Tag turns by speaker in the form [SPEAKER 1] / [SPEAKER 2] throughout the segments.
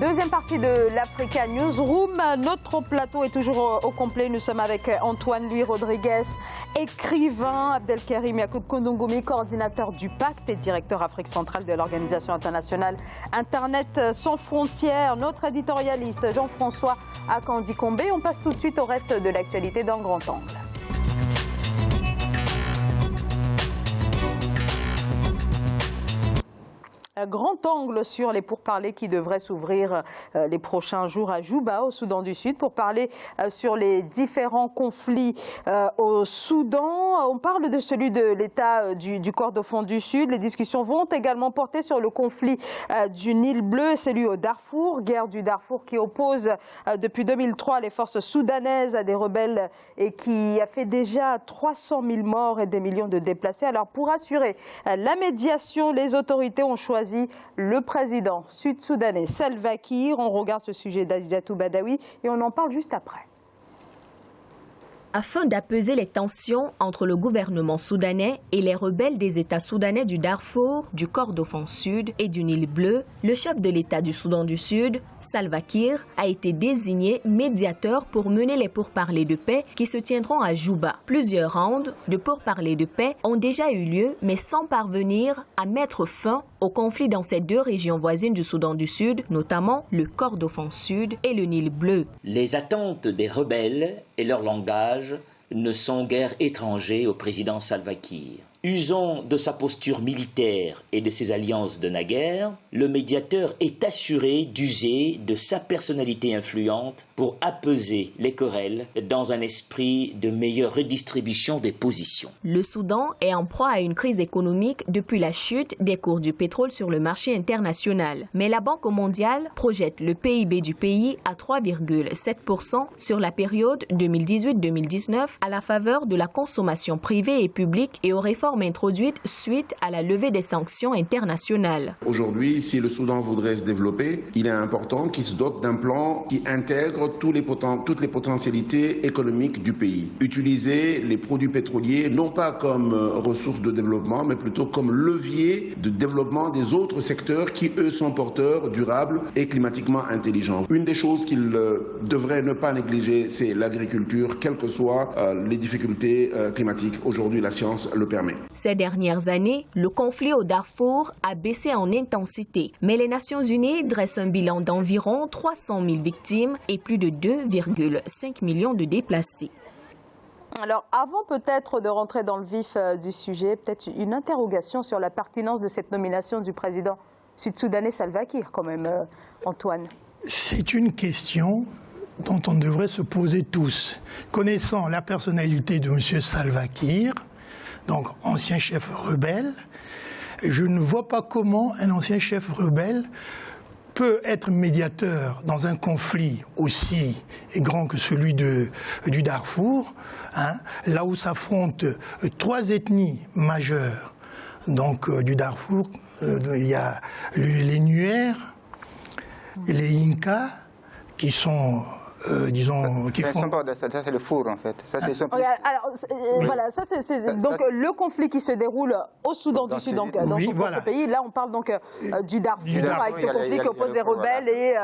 [SPEAKER 1] Deuxième partie de l'Africa Newsroom. Notre plateau est toujours au complet. Nous sommes avec Antoine Louis Rodriguez, écrivain, Abdelkarim Yacoub Kondongomi, coordinateur du Pacte et directeur Afrique centrale de l'Organisation internationale Internet sans frontières, notre éditorialiste Jean-François Akandi-Kombe. On passe tout de suite au reste de l'actualité dans Grand Angle. Grand angle sur les pourparlers qui devraient s'ouvrir les prochains jours à Djouba, au Soudan du Sud, pour parler sur les différents conflits au Soudan. On parle de celui de l'État du Kordofan du Sud. Les discussions vont également porter sur le conflit du Nil bleu, celui au Darfour, guerre du Darfour qui oppose depuis 2003 les forces soudanaises à des rebelles et qui a fait déjà 300 000 morts et des millions de déplacés. Alors pour assurer la médiation, les autorités ont choisi le président sud-soudanais Salva Kiir. On regarde ce sujet d'Adjatou Badawi et on en parle juste après.
[SPEAKER 2] Afin d'apaiser les tensions entre le gouvernement soudanais et les rebelles des États soudanais du Darfour, du Kordofan Sud et du Nil bleu, le chef de l'État du Soudan du Sud, Salva Kiir, a été désigné médiateur pour mener les pourparlers de paix qui se tiendront à Djouba. Plusieurs rounds de pourparlers de paix ont déjà eu lieu, mais sans parvenir à mettre fin au conflit dans ces deux régions voisines du Soudan du Sud, notamment le Kordofan Sud et le Nil bleu.
[SPEAKER 3] Les attentes des rebelles et leur langage ne sont guère étrangers au président Salva Kiir. Usant de sa posture militaire et de ses alliances de naguère, le médiateur est assuré d'user de sa personnalité influente pour apaiser les querelles dans un esprit de meilleure redistribution des positions.
[SPEAKER 2] Le Soudan est en proie à une crise économique depuis la chute des cours du pétrole sur le marché international. Mais la Banque mondiale projette le PIB du pays à 3,7% sur la période 2018-2019 à la faveur de la consommation privée et publique et aux réformes introduites suite à la levée des sanctions internationales.
[SPEAKER 4] Aujourd'hui, si le Soudan voudrait se développer, il est important qu'il se dote d'un plan qui intègre toutes les potentialités économiques du pays. Utiliser les produits pétroliers non pas comme ressource de développement, mais plutôt comme levier de développement des autres secteurs qui, eux, sont porteurs, durables et climatiquement intelligents. Une des choses qu'il devrait ne pas négliger, c'est l'agriculture, quelles que soient les difficultés climatiques. Aujourd'hui, la science le permet.
[SPEAKER 2] Ces dernières années, le conflit au Darfour a baissé en intensité, mais les Nations Unies dressent un bilan d'environ 300 000 victimes et plus de 2,5 millions de déplacés.
[SPEAKER 1] Alors, avant peut-être de rentrer dans le vif du sujet, peut-être une interrogation sur la pertinence de cette nomination du président sud-soudanais Salva Kiir, quand même, Antoine.
[SPEAKER 5] C'est une question dont on devrait se poser tous. Connaissant la personnalité de M. Salva Kiir, donc ancien chef rebelle, je ne vois pas comment un ancien chef rebelle peut être médiateur dans un conflit aussi grand que celui du Darfour, là où s'affrontent trois ethnies majeures. Donc du Darfour, il y a les Nuer, les Inkas, qui sont... disons, qui font...
[SPEAKER 6] Ça c'est le four en fait. Ça, c'est
[SPEAKER 1] alors, voilà, ça c'est donc le conflit qui se déroule au Soudan du Sud, donc dans son propre pays. Là, on parle donc du Darfour avec ce conflit qui oppose les rebelles et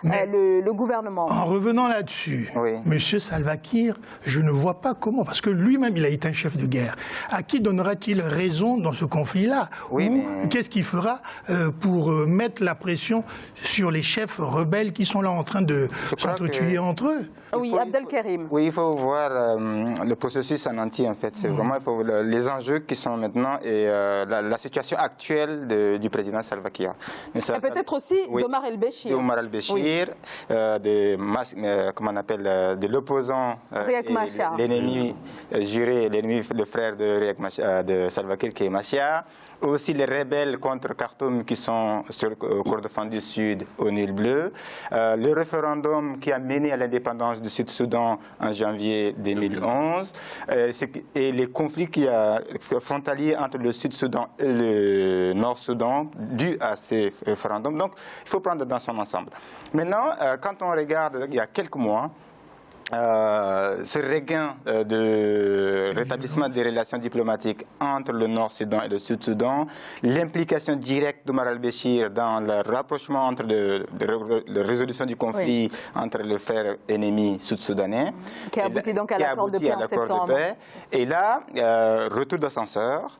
[SPEAKER 1] le gouvernement.
[SPEAKER 5] En revenant là-dessus, M. Salva Kiir, je ne vois pas comment, parce que lui-même, il a été un chef de guerre. À qui donnera-t-il raison dans ce conflit-là? Ou qu'est-ce qu'il fera pour mettre la pression sur les chefs rebelles qui sont là en train de s'entretuer entre eux?
[SPEAKER 1] Oui, Abdelkarim.
[SPEAKER 6] Oui, il faut voir le processus en entier en fait. C'est vraiment les enjeux qui sont maintenant et la situation actuelle du président Salva Kiir.
[SPEAKER 1] Et peut-être aussi d'Omar el-Béchir.
[SPEAKER 6] D'Omar el-Béchir, comment on appelle, de l'opposant, l'ennemi juré, l'ennemi, le frère de Salva Kiir qui est Machar. Aussi les rebelles contre Khartoum qui sont sur le Kordofan du Sud au Nil bleu. Le référendum qui a mené à l'indépendance du Sud-Soudan en janvier 2011. Et les conflits frontaliers entre le Sud-Soudan et le Nord-Soudan dus à ces référendums. Donc il faut prendre dans son ensemble. Maintenant, quand on regarde il y a quelques mois, ce regain de rétablissement des relations diplomatiques entre le Nord-Soudan et le Sud-Soudan, l'implication directe d'Omar al-Béchir dans le rapprochement entre la résolution du conflit entre les frères ennemis sud-soudanais,
[SPEAKER 1] qui a abouti donc à l'accord de paix en septembre.
[SPEAKER 6] Et là, retour d'ascenseur,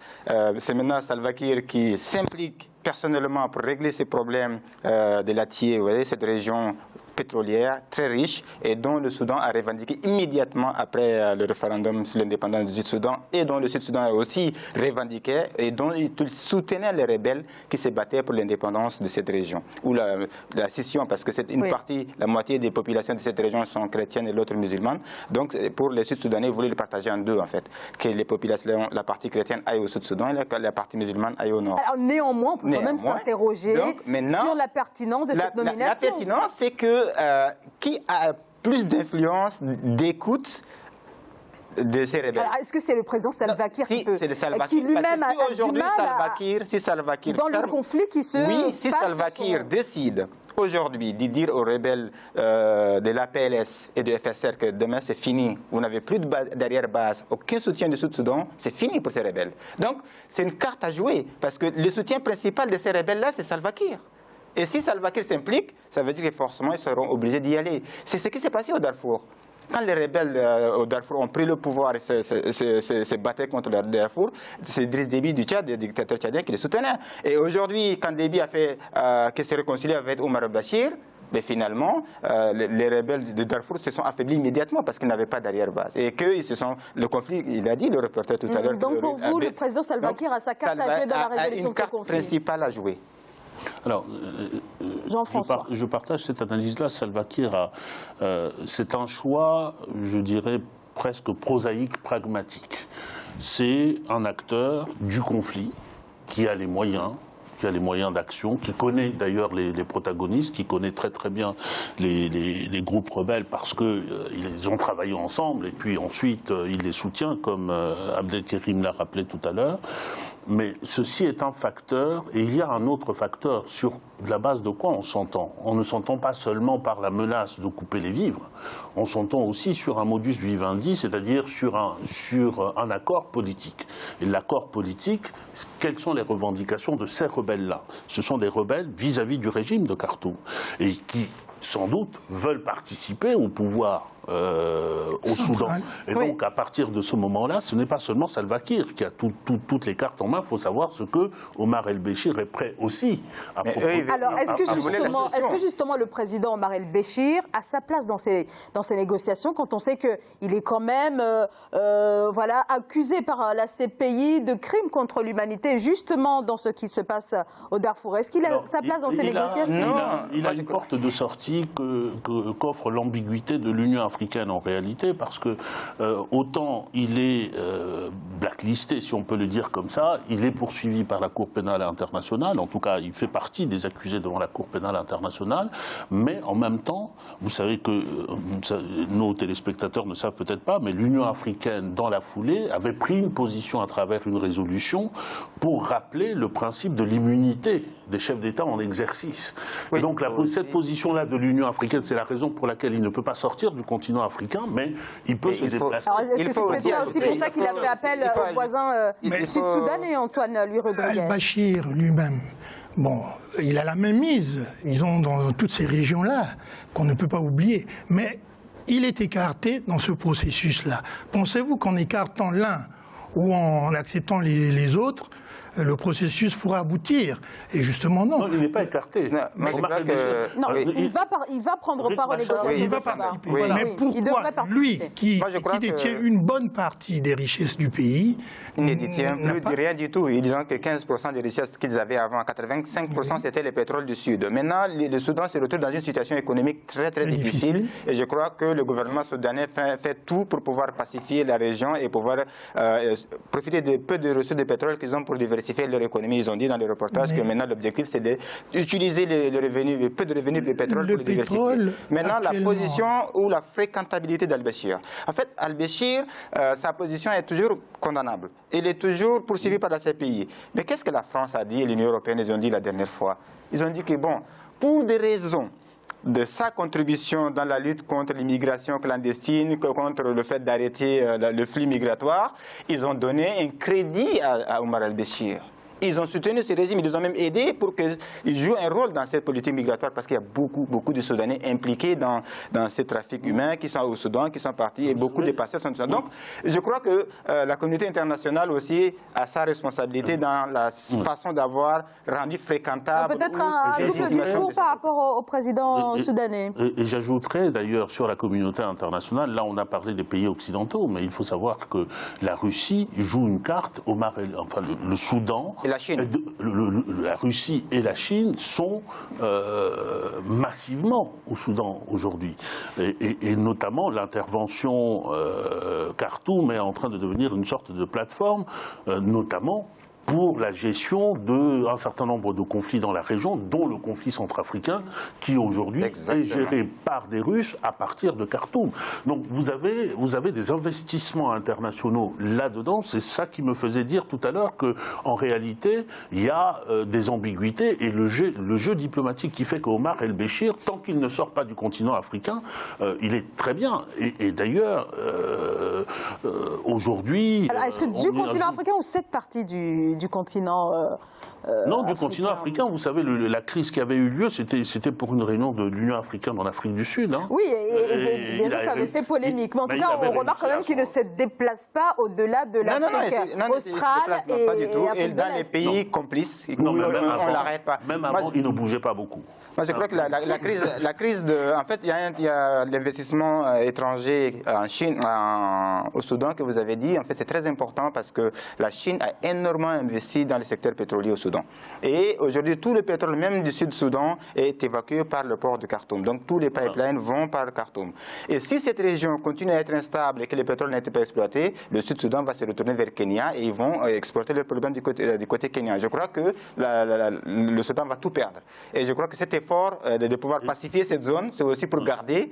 [SPEAKER 6] c'est maintenant Salva Kiir qui s'implique personnellement pour régler ces problèmes de l'Atié, vous voyez, cette région pétrolière très riche et dont le Soudan a revendiqué immédiatement après le référendum sur l'indépendance du Sud-Soudan et dont le Sud-Soudan a aussi revendiqué et dont il soutenait les rebelles qui se battaient pour l'indépendance de cette région. Ou la scission, parce que c'est une partie, la moitié des populations de cette région sont chrétiennes et l'autre musulmanes. Donc pour les Sud-Soudanais, ils voulaient le partager en deux en fait. Que les populations, la partie chrétienne aille au Sud-Soudan et la partie musulmane aille au nord.
[SPEAKER 1] Alors néanmoins, on peut quand même s'interroger sur la pertinence de cette nomination.
[SPEAKER 6] La pertinence, c'est que qui a plus d'influence, d'écoute de ces rebelles?
[SPEAKER 1] Alors, est-ce que c'est le président Salva Kiir
[SPEAKER 6] qui lui-même a
[SPEAKER 1] aujourd'hui
[SPEAKER 6] Salva Kiir
[SPEAKER 1] dans le conflit qui se
[SPEAKER 6] oui, si Salva Kiir décide aujourd'hui de dire aux rebelles de l'APLS et de FSR que demain c'est fini, vous n'avez plus d'arrière-base, aucun soutien du Sud-Soudan, c'est fini pour ces rebelles. Donc c'est une carte à jouer, parce que le soutien principal de ces rebelles-là, c'est Salva Kiir. Et si Salva Kiir s'implique, ça veut dire que forcément ils seront obligés d'y aller. C'est ce qui s'est passé au Darfour. Quand les rebelles au Darfour ont pris le pouvoir et se battaient contre le Darfour, c'est Idriss Déby du Tchad, le dictateur tchadien, qui les soutenait. Et aujourd'hui, quand Déby a fait qu'il s'est réconcilié avec Omar al-Béchir, mais finalement, les rebelles de Darfour se sont affaiblis immédiatement parce qu'ils n'avaient pas d'arrière-base. Et que le conflit, il a dit, le reporter tout à l'heure.
[SPEAKER 1] Donc pour vous, le président Salva Kiir a sa carte à jouer dans la résolution de ce conflit.
[SPEAKER 6] Une carte principale à jouer.
[SPEAKER 7] Alors,
[SPEAKER 1] Jean-François,
[SPEAKER 7] je partage cette analyse-là. Salva Kiir, c'est un choix, je dirais, presque prosaïque, pragmatique. C'est un acteur du conflit qui a les moyens d'action, qui connaît d'ailleurs les protagonistes, qui connaît très très bien les groupes rebelles parce qu'ils ont travaillé ensemble et puis ensuite il les soutient comme Abdelkerim l'a rappelé tout à l'heure. Mais ceci est un facteur et il y a un autre facteur sur la base de quoi on s'entend. On ne s'entend pas seulement par la menace de couper les vivres, on s'entend aussi sur un modus vivendi, c'est-à-dire sur un accord politique. Et l'accord politique, quelles sont les revendications de ces rebelles-là? Ce sont des rebelles vis-à-vis du régime de Khartoum et qui, sans doute, veulent participer au pouvoir au Soudan. Et donc, à partir de ce moment-là, ce n'est pas seulement Salva Kiir qui a toutes les cartes en main. Il faut savoir ce que Omar el-Béchir est prêt aussi à proposer.
[SPEAKER 1] Alors, est-ce que justement le président Omar el-Béchir a sa place dans ces négociations quand on sait qu'il est quand même accusé par la CPI de crimes contre l'humanité, justement dans ce qui se passe au Darfour? Est-ce qu'il a sa place dans ces négociations?
[SPEAKER 7] Il a une porte de sortie qu'offre l'ambiguïté de l'Union africaine en réalité, parce que autant il est blacklisté, si on peut le dire comme ça, il est poursuivi par la Cour pénale internationale, en tout cas il fait partie des accusés devant la Cour pénale internationale, mais en même temps, vous savez que nos téléspectateurs ne savent peut-être pas, mais l'Union africaine, dans la foulée, avait pris une position à travers une résolution pour rappeler le principe de l'immunité des chefs d'État en exercice. Oui, et donc cette position-là de l'Union africaine, c'est la raison pour laquelle il ne peut pas sortir du continent africain, mais il peut se déplacer.
[SPEAKER 1] Alors, est-ce que c'est peut-être aussi pour ça qu'il a fait appel aux voisins sud-soudanais, Antoine Louis Rodriguez?
[SPEAKER 5] Al-Béchir lui-même, bon, il a la même mise, disons, dans toutes ces régions-là, qu'on ne peut pas oublier, mais il est écarté dans ce processus-là. Pensez-vous qu'en écartant l'un ou en acceptant les autres, le processus pourra aboutir? Et justement, non.
[SPEAKER 7] Non, il n'est pas écarté.
[SPEAKER 1] Il va prendre part aux négociations.
[SPEAKER 5] Il va participer. Oui. Mais pourquoi lui, qui détient une bonne partie des richesses du pays,
[SPEAKER 6] il ne détient plus de rien du tout. Ils disent que 15% des richesses qu'ils avaient avant, 85% c'était le pétrole du Sud. Maintenant, le Soudan se retrouve dans une situation économique très très difficile. Et je crois que le gouvernement soudanais fait tout pour pouvoir pacifier la région et pouvoir profiter de peu de ressources de pétrole qu'ils ont pour diversifier leur économie. Ils ont dit dans le reportage que maintenant l'objectif c'est d'utiliser le peu de revenus de pétrole pour le diversifier. Maintenant la position ou la fréquentabilité d'Al-Béchir. En fait, Al-Béchir, sa position est toujours condamnable. Il est toujours poursuivi par la CPI. Mais qu'est-ce que la France a dit et l'Union européenne, ils ont dit la dernière fois? Ils ont dit que bon, pour des raisons de sa contribution dans la lutte contre l'immigration clandestine, contre le fait d'arrêter le flux migratoire, ils ont donné un crédit à Omar al-Béchir. Ils ont soutenu ce régime, ils les ont même aidés pour qu'ils jouent un rôle dans cette politique migratoire parce qu'il y a beaucoup de Soudanais impliqués dans ces trafics humains qui sont au Soudan, qui sont partis et beaucoup de passeurs sont au Soudan. Donc, je crois que la communauté internationale aussi a sa responsabilité dans la façon d'avoir rendu fréquentable.
[SPEAKER 1] Peut-être un double discours par rapport au président soudanais.
[SPEAKER 7] Et j'ajouterais d'ailleurs sur la communauté internationale, là on a parlé des pays occidentaux, mais il faut savoir que la Russie joue une carte, enfin le Soudan.
[SPEAKER 6] Et la Chine.
[SPEAKER 7] La Russie et la Chine sont massivement au Soudan aujourd'hui. Et notamment l'intervention Khartoum est en train de devenir une sorte de plateforme, notamment pour la gestion d'un certain nombre de conflits dans la région, dont le conflit centrafricain, qui aujourd'hui est géré par des Russes à partir de Khartoum. Donc vous avez des investissements internationaux là-dedans. C'est ça qui me faisait dire tout à l'heure qu'en réalité, il y a des ambiguïtés et le jeu diplomatique qui fait qu'Omar el-Béchir, tant qu'il ne sort pas du continent africain, il est très bien. Et d'ailleurs, aujourd'hui...
[SPEAKER 1] Alors, est-ce que du continent africain ou cette partie du continent
[SPEAKER 7] non, du
[SPEAKER 1] africain.
[SPEAKER 7] continent africain. Vous savez, la crise qui avait eu lieu, c'était pour une réunion de l'Union africaine en Afrique du Sud. Hein.
[SPEAKER 1] Oui, et bien sûr, ça avait fait polémique. Mais en tout cas, on remarque quand même qu'il ne se déplace pas au-delà de l'Afrique australe
[SPEAKER 6] et dans les pays complices, on ne l'arrête pas.
[SPEAKER 7] Même avant, il ne bougeait pas beaucoup.
[SPEAKER 6] Moi, je crois que la crise en fait, il y a l'investissement étranger en Chine, au Soudan que vous avez dit. En fait, c'est très important parce que la Chine a énormément investi dans le secteur pétrolier au Soudan. Et aujourd'hui, tout le pétrole, même du Sud-Soudan, est évacué par le port de Khartoum. Donc, tous les pipelines vont par Khartoum. Et si cette région continue à être instable et que le pétrole n'est pas exploité, le Sud-Soudan va se retourner vers Kenya et ils vont exporter le problème du côté kenyan. Je crois que le Soudan va tout perdre. Et je crois que cet effort de pouvoir pacifier cette zone, c'est aussi pour garder...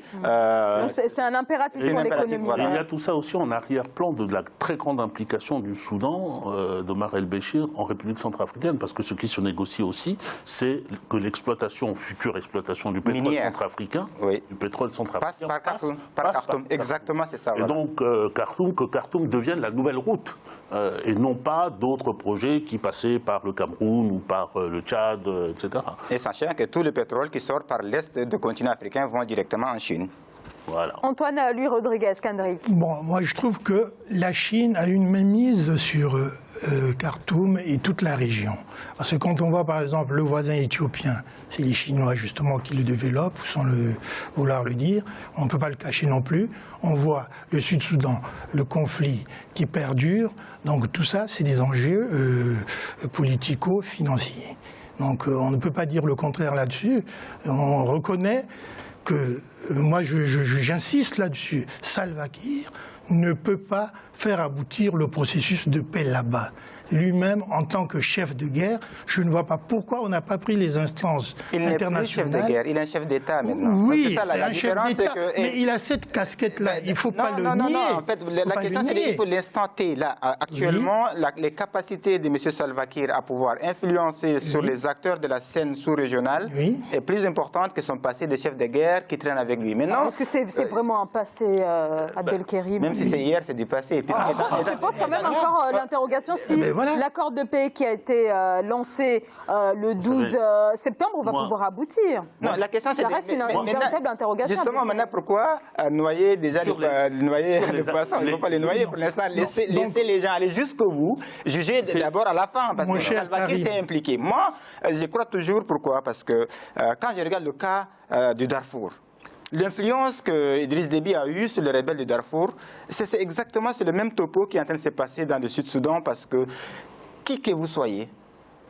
[SPEAKER 1] c'est un impératif pour l'économie.
[SPEAKER 7] Voilà. Il y a tout ça aussi en arrière-plan de la très grande implication du Soudan, d'Omar el-Béchir, en République centrafricaine, parce que ce qui se négocie aussi, c'est que future exploitation du pétrole centrafricain,
[SPEAKER 6] passe par Khartoum. Exactement, c'est ça.
[SPEAKER 7] Et donc, que Khartoum devienne la nouvelle route, et non pas d'autres projets qui passaient par le Cameroun ou par le Tchad, etc.
[SPEAKER 6] Et sachant que tout le pétrole qui sort par l'est du continent africain vont directement en Chine.
[SPEAKER 1] Voilà. Antoine Louis Rodriguez, Kendrick.
[SPEAKER 5] Bon, moi je trouve que la Chine a une mainmise sur Khartoum et toute la région. Parce que quand on voit par exemple le voisin éthiopien, c'est les Chinois justement qui le développent, sans vouloir le dire, on ne peut pas le cacher non plus. On voit le Sud-Soudan, le conflit qui perdure. Donc tout ça, c'est des enjeux politico-financiers. Donc on ne peut pas dire le contraire là-dessus. On reconnaît que, moi j'insiste là-dessus, Salva Kiir ne peut pas faire aboutir le processus de paix là-bas. Lui-même, en tant que chef de guerre, je ne vois pas pourquoi on n'a pas pris les instances internationales.
[SPEAKER 6] Il n'est plus chef de guerre, il est un chef d'État maintenant.
[SPEAKER 5] Oui, c'est un chef d'État, mais il a cette casquette-là, il ne faut pas le nier.
[SPEAKER 6] Non, en fait, la question c'est qu'il faut l'instant T. Là, actuellement, les capacités de M. Salva Kiir à pouvoir influencer sur les acteurs de la scène sous-régionale est plus importante que son passé de chef de guerre qui traîne avec lui. Maintenant,
[SPEAKER 1] est-ce que c'est vraiment un passé, Abdelkerim?
[SPEAKER 6] Même si c'est hier, c'est du passé.
[SPEAKER 1] Je pose quand même encore l'interrogation si l'accord de paix qui a été lancé le 12 septembre va pouvoir aboutir.
[SPEAKER 6] Non, la question c'est...
[SPEAKER 1] Ça reste une véritable interrogation.
[SPEAKER 6] Justement, maintenant, pourquoi noyer déjà les poissons? Il ne faut pas les noyer pour l'instant. Laisser les gens aller jusqu'au bout, juger d'abord à la fin, parce que Salva Kiir s'est impliqué. Moi, je crois toujours, pourquoi? Parce que quand je regarde le cas du Darfour, l'influence que Idriss Déby a eue sur les rebelles du Darfour, c'est exactement le même topo qui est en train de se passer dans le Sud-Soudan, parce que qui que vous soyez,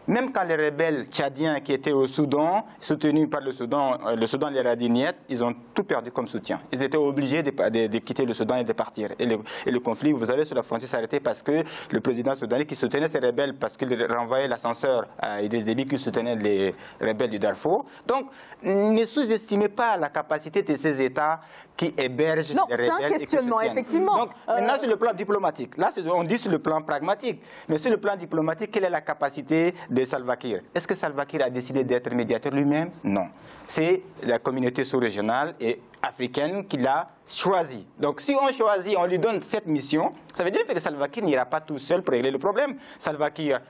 [SPEAKER 6] même quand les rebelles tchadiens qui étaient au Soudan, soutenus par le Soudan les Radiniètes, ils ont tout perdu comme soutien. Ils étaient obligés de quitter le Soudan et de partir. Et le conflit, vous savez, sur la frontière s'est arrêté parce que le président soudanais qui soutenait ces rebelles, parce qu'il renvoyait l'ascenseur à Idriss Déby qui soutenait les rebelles du Darfour. Donc, ne sous-estimez pas la capacité de ces États qui hébergent les rebelles.
[SPEAKER 1] Non, c'est un questionnement, effectivement.
[SPEAKER 6] Donc, maintenant, sur le plan diplomatique, là, on dit sur le plan pragmatique, mais sur le plan diplomatique, quelle est la capacité de Salva Kiir. Est-ce que Salva Kiir a décidé d'être médiateur lui-même? Non. C'est la communauté sous-régionale et africaine qui l'a choisi. Donc si on choisit, on lui donne cette mission, ça veut dire que Salva Kiir n'ira pas tout seul pour régler le problème. Salva Kiir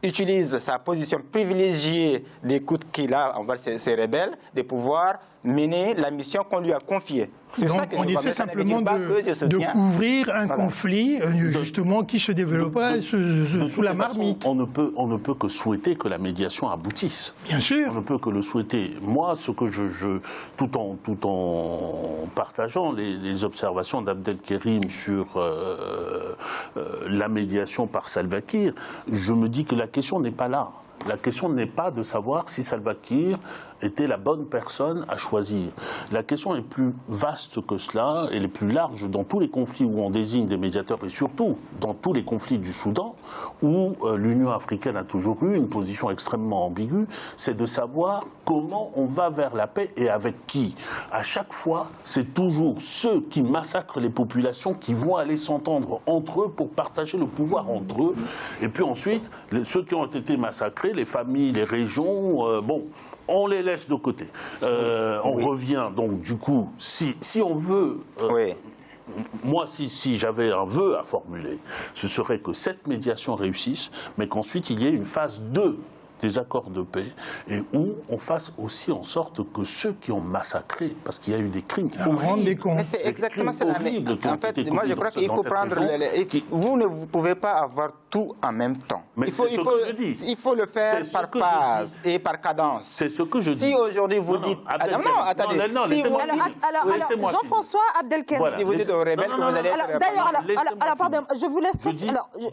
[SPEAKER 6] utilise sa position privilégiée d'écoute qu'il a envers ces rebelles, de pouvoir mener la mission qu'on lui a confiée.
[SPEAKER 5] Donc on essaie simplement de couvrir un conflit justement qui se développerait sous la marmite.
[SPEAKER 7] On ne peut que souhaiter que la médiation aboutisse.
[SPEAKER 5] Bien sûr.
[SPEAKER 7] On ne peut que le souhaiter. Moi, ce que tout en partageant les observations d'Abdelkerim sur la médiation par Salva Kiir, je me dis que la question n'est pas là. La question n'est pas de savoir si Salva Kiir était la bonne personne à choisir. La question est plus vaste que cela, elle est plus large dans tous les conflits où on désigne des médiateurs et surtout dans tous les conflits du Soudan où l'Union africaine a toujours eu une position extrêmement ambiguë, c'est de savoir comment on va vers la paix et avec qui. À chaque fois, c'est toujours ceux qui massacrent les populations qui vont aller s'entendre entre eux pour partager le pouvoir entre eux. Et puis ensuite, ceux qui ont été massacrés, les familles, les régions, bon, on les laisse de côté. On revient donc du coup, si on veut... Moi, si j'avais un vœu à formuler, ce serait que cette médiation réussisse, mais qu'ensuite il y ait une phase 2 des accords de paix et où on fasse aussi en sorte que ceux qui ont massacré, parce qu'il y a eu des crimes horribles,
[SPEAKER 6] mais c'est exactement ça. En fait, moi je crois qu'il faut prendre... Vous ne pouvez pas avoir tout en même temps.
[SPEAKER 7] Mais il
[SPEAKER 6] faut le faire par phase et par cadence.
[SPEAKER 7] C'est ce que je dis.
[SPEAKER 6] Si aujourd'hui vous dites...
[SPEAKER 7] Non, attendez.
[SPEAKER 1] Alors, Jean-François Abdelkerim.
[SPEAKER 6] Si vous dites aux rebelles que vous allez être...
[SPEAKER 1] D'ailleurs, pardon, je vous laisse...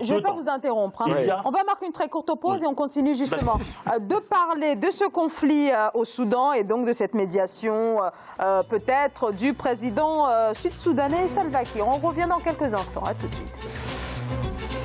[SPEAKER 1] Je ne vais pas vous interrompre. On va marquer une très courte pause et on continue justement de parler de ce conflit au Soudan et donc de cette médiation peut-être du président sud-soudanais Salva Kiir. On revient dans quelques instants. À tout de suite.